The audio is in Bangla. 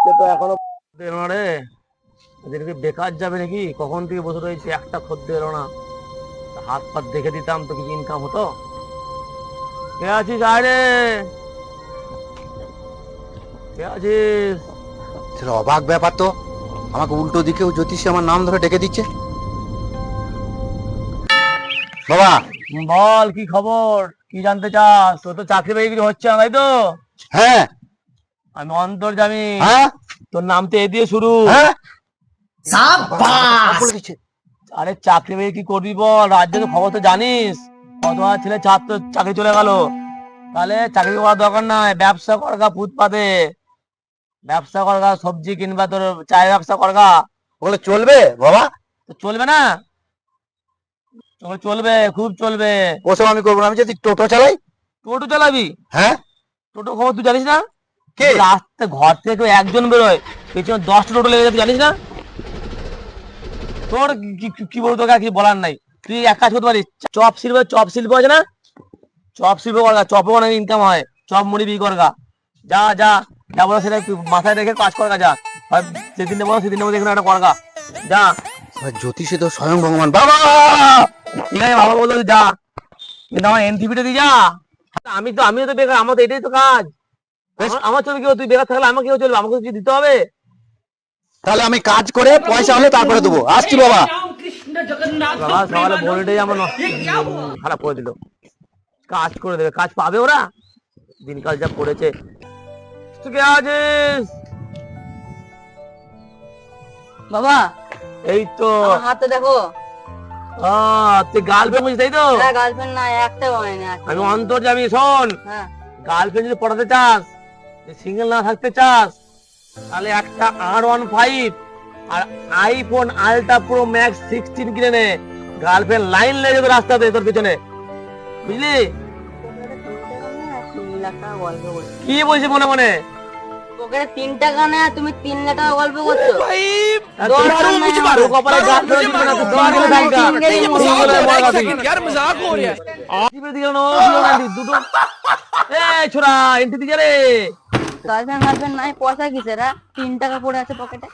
তো এখনো এলো রে, এদেরকে বেকার যাবে নাকি? কখন থেকে বসে রয়েছে, একটা খদ্দের এলো না। হাত পাত দেখে দিতাম তো কিছু ইনকাম হতো। কে আছিস আরে? কে আছিস? সেটা অবাক ব্যাপার তো, আমাকে উল্টো দিকেও জ্যোতিষী আমার নাম ধরে ডেকে দিচ্ছে। বাবা, বল কি খবর, কি জানতে চাস? তোর তো চাকরি বাকরি কিছু হচ্ছে না তাই তো? হ্যাঁ আমি অন্তর্যামী। হ্যাঁ তোর নাম তো এ দিয়ে শুরু। হ্যাঁ, সাব্বাস! বলে দিচ্ছে। আরে চাকরি বাকরি কি করবি বল? রাজ্যের খবর তো জানিস, কত ছেলে ছাত্র চাকরি চলে গেল। তাহলে চাকরি করার দরকার নাই, ব্যবসা করগা ফুটপাতে। ব্যবসা করগা, সবজি কিনবা, তোর চায়ের ব্যবসা করগা। ওগুলো চলবে বাবা? তো চলবে না? চলবে, খুব চলবে। ওসব আমি করবো না, আমি যদি টোটো চালাই। টোটো চালাবি? হ্যাঁ। টোটো খবর তুই জানিস না? কে? রাস্তা ঘর থেকে কেউ একজন বেরোয়, পেছনে 10টা টোটো লেগে যায়, তুই জানিস না? তোর কি বলবো, তোকে আর কিছু বলার নাই। তুই এক কাজ করতে পারিস, চপ শিল্প আছে না, চপ শিল্প করগা, চপও অনেক ইনকাম হয়। চপ মুড়ি বিক্রি করগা। যা যা, যা বলো সেটা তুই মাথায় রেখে কাজ করগা। যা, হয় যেদিনে বলো সেদিনের মধ্যে এখানে একটা করগা। যা। জ্যোতিষী তো স্বয়ং ভগবান বাবা। ঠিক আছে বাবা বলতো, যা, কিন্তু আমার এনটিভিটা দিয়ে যা। আমিও তো বেকার, আমার তো এটাই তো কাজ। আমার চলবে কি? তুই বেকার থাকলে আমাকে কেউ চলবে? আমাকে কিছু দিতে হবে। তাহলে আমি কাজ করে পয়সা হলে তারপরে দেবো। আসছি বাবা। বাবা সকালে বলেটাই আমার খারাপ করে দিল। কাজ করে দেবে, কাজ পাবে ওরা? দিনকাল যা পড়েছে। তুই কে আছিস? বাবা, এই তো। আমার হাতে দেখো। তুই গার্লফ্রেন্ড বলছিস তাই তো? হ্যাঁ, গার্লফ্রেন্ড না, একটাও হয়নি। আমি অন্তর্যামী। শোন, হ্যাঁ, গার্লফ্রেন্ড যদি পটাতে চাস, সিঙ্গেল না থাকতে চাস, তাহলে একটা R15 আর আইফোন আলট্রা প্রো ম্যাক্স 16 কিনে নে। গার্লফ্রেন্ড লাইন লেগে যাবে রাস্তাতে তোর পিছনে, বুঝলি? 3 লাখ টাকা গল্প করছো। কি বলছিস মনে মনে? পকেটে 3 টাকা নেই, তুমি 3 লাখ টাকা গল্প করছো। গার্লফ্রেন্ড নাই, পয়সা কিসের? 3 টাকা পড়ে আছে পকেটে।